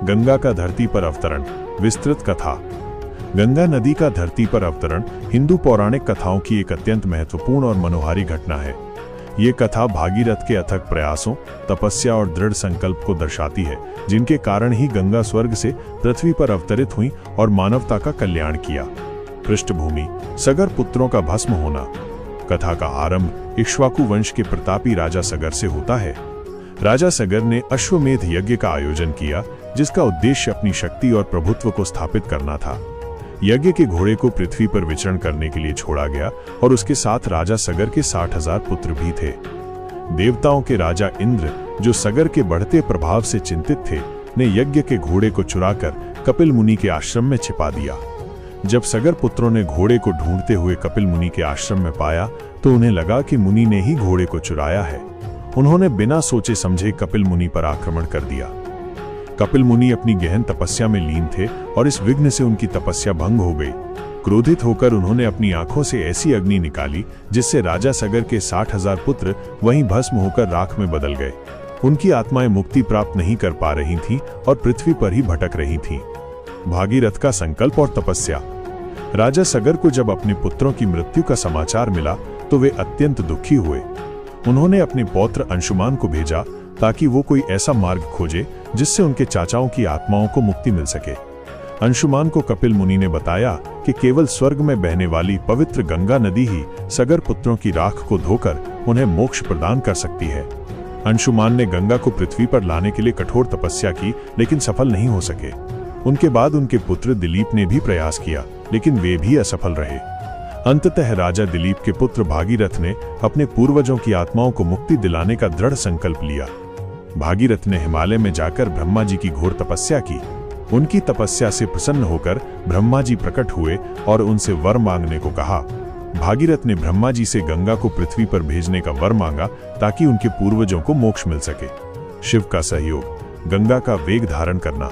गंगा का धरती पर अवतरण, विस्तृत कथा। गंगा नदी का धरती पर अवतरण हिंदू पौराणिक कथाओं की एक अत्यंत महत्वपूर्ण और मनोहारी घटना है। ये कथा भागीरथ के अथक प्रयासों, तपस्या और दृढ़ संकल्प को दर्शाती है, जिनके कारण ही गंगा स्वर्ग से पृथ्वी पर अवतरित हुई और मानवता का कल्याण किया। पृष्ठभूमि: सगर पुत्रों का भस्म होना। कथा का आरंभ इक्ष्वाकु वंश के प्रतापी राजा सगर से होता है। राजा सगर ने अश्वमेध यज्ञ का आयोजन किया, जिसका उद्देश्य अपनी शक्ति और प्रभुत्व को स्थापित करना था। यज्ञ के घोड़े को पृथ्वी पर विचरण करने के लिए छोड़ा गया और उसके साथ राजा सगर के 60,000 पुत्र भी थे। देवताओं के राजा इंद्र, जो सगर के बढ़ते प्रभाव से चिंतित थे, ने यज्ञ के घोड़े को चुराकर कपिल मुनि के आश्रम में छिपा दिया। जब सगर पुत्रों ने घोड़े को ढूंढते हुए कपिल मुनि के आश्रम में पाया, तो उन्हें लगा कि मुनि ने ही घोड़े को चुराया है। उन्होंने बिना सोचे समझे कपिल मुनि पर आक्रमण कर दिया। कपिल मुनि अपनी गहन तपस्या में लीन थे और इस विघ्न से उनकी तपस्या भंग हो गई। क्रोधित होकर उन्होंने अपनी आंखों से ऐसी अग्नि निकाली, जिससे राजा सगर के 60,000 पुत्र वहीं भस्म होकर राख में बदल गए। उनकी आत्माएं मुक्ति प्राप्त नहीं कर पा रही थीं और पृथ्वी पर ही भटक रही थीं। भागीरथ का संकल्प और तपस्या। राजा सगर को जब अपने पुत्रों की मृत्यु का समाचार मिला, तो वे अत्यंत दुखी हुए। उन्होंने अपने पौत्र अंशुमान को भेजा ताकि वो कोई ऐसा मार्ग खोजे जिससे उनके चाचाओं की आत्माओं को मुक्ति मिल सके। अंशुमान को कपिल मुनि ने बताया कि केवल स्वर्ग में बहने वाली पवित्र गंगा नदी ही सगर पुत्रों की राख को धोकर उन्हें मोक्ष प्रदान कर सकती है। अंशुमान ने गंगा को पृथ्वी पर लाने के लिए कठोर तपस्या की, लेकिन सफल नहीं हो सके। उनके बाद उनके पुत्र दिलीप ने भी प्रयास किया, लेकिन वे भी असफल रहे। अंततः राजा दिलीप के पुत्र भागीरथ ने अपने पूर्वजों की आत्माओं को मुक्ति दिलाने का दृढ़ संकल्प लिया। भागीरथ ने हिमालय में जाकर ब्रह्मा जी की घोर तपस्या की। उनकी तपस्या से प्रसन्न होकर ब्रह्मा जी प्रकट हुए और उनसे वर मांगने को कहा। भागीरथ ने ब्रह्मा जी से गंगा को पृथ्वी पर भेजने का वर मांगा, ताकि उनके पूर्वजों को मोक्ष मिल सके। शिव का सहयोग। गंगा का वेग धारण करना।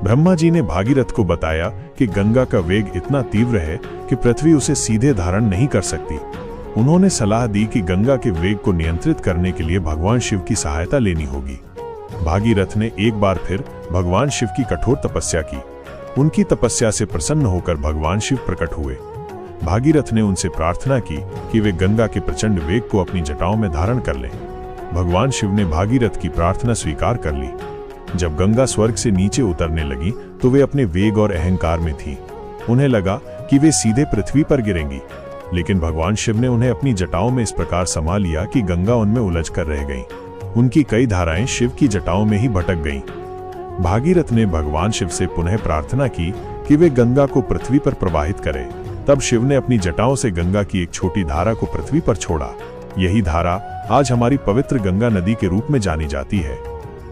ब्रह्मा जी ने भागीरथ को बताया कि गंगा का वेग इतना तीव्र है कि पृथ्वी उसे सीधे धारण नहीं कर सकती। उन्होंने सलाह दी कि गंगा के वेग को नियंत्रित करने के लिए भगवान शिव की सहायता लेनी होगी। भागीरथ ने एक बार फिर भगवान शिव की कठोर तपस्या की। उनकी तपस्या से प्रसन्न होकर भगवान शिव प्रकट हुए। भागीरथ ने उनसे प्रार्थना की कि वे गंगा के प्रचंड वेग को अपनी जटाओं में धारण कर लें। भगवान शिव ने भागीरथ की प्रार्थना स्वीकार कर ली। जब गंगा स्वर्ग से नीचे उतरने लगी, तो वे अपने वेग और अहंकार में थी। उन्हें लगा कि वे सीधे पृथ्वी पर गिरेंगी, लेकिन भगवान शिव ने उन्हें अपनी जटाओं में इस प्रकार समा लिया कि गंगा उनमें उलझ कर रह गईं। उनकी कई धाराएं शिव की जटाओं में ही भटक गईं। भागीरथ ने भगवान शिव से पुनः प्रार्थना की कि वे गंगा को पृथ्वी पर प्रवाहित करें। तब शिव ने अपनी जटाओं से गंगा की एक छोटी धारा को पृथ्वी पर छोड़ा। यही धारा आज हमारी पवित्र गंगा नदी के रूप में जानी जाती है।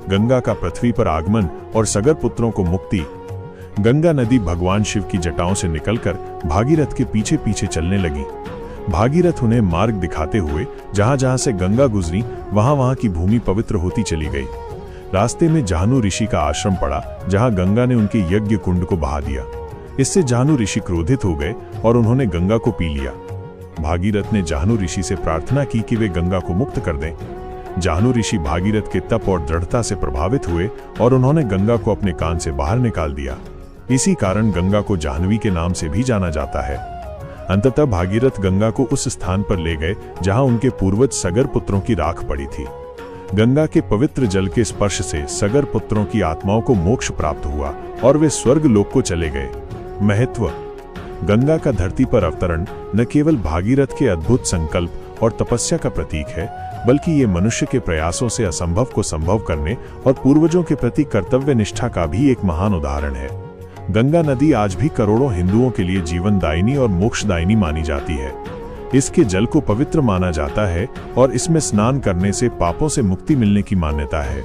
गंगा का पृथ्वी पर आगमन और सगर पुत्रों को मुक्ति। गंगा नदी भगवान शिव की जटाओं से निकलकर भागीरथ के पीछे पीछे चलने लगी। भागीरथ उन्हें मार्ग दिखाते हुए जहां जहां से गंगा गुजरी, वहां वहां की भूमि पवित्र होती चली गई। रास्ते में जाहनु ऋषि का आश्रम पड़ा, जहां गंगा ने उनके यज्ञ कुंड को बहा दिया। इससे जाहनु ऋषि क्रोधित हो गए और उन्होंने गंगा को पी लिया। भागीरथ ने जाहनु ऋषि से प्रार्थना की कि वे गंगा को मुक्त कर दें। जाहनु ऋषि भागीरथ के तप और दृढ़ता से प्रभावित हुए और उन्होंने गंगा को अपने कान से बाहर निकाल दिया। इसी कारण गंगा को जाह्नवी के नाम से भी जाना जाता है। अंततः भागीरथ गंगा को उस स्थान पर ले गए जहां उनके पूर्वज सगर पुत्रों की राख पड़ी थी। गंगा के पवित्र जल के स्पर्श से सगर पुत्रों की आत्माओं को मोक्ष प्राप्त हुआ और वे स्वर्ग लोक को चले गए। महत्व: गंगा का धरती पर अवतरण न केवल भागीरथ के अद्भुत संकल्प और तपस्या का प्रतीक है, बल्कि ये मनुष्य के प्रयासों से असंभव को संभव करने और पूर्वजों के प्रति कर्तव्य निष्ठा का भी एक महान उदाहरण है। गंगा नदी आज भी करोड़ों हिंदुओं के लिए जीवनदायिनी और मोक्षदायिनी मानी जाती है। इसके जल को पवित्र माना जाता है और इसमें स्नान करने से पापों से मुक्ति मिलने की मान्यता है।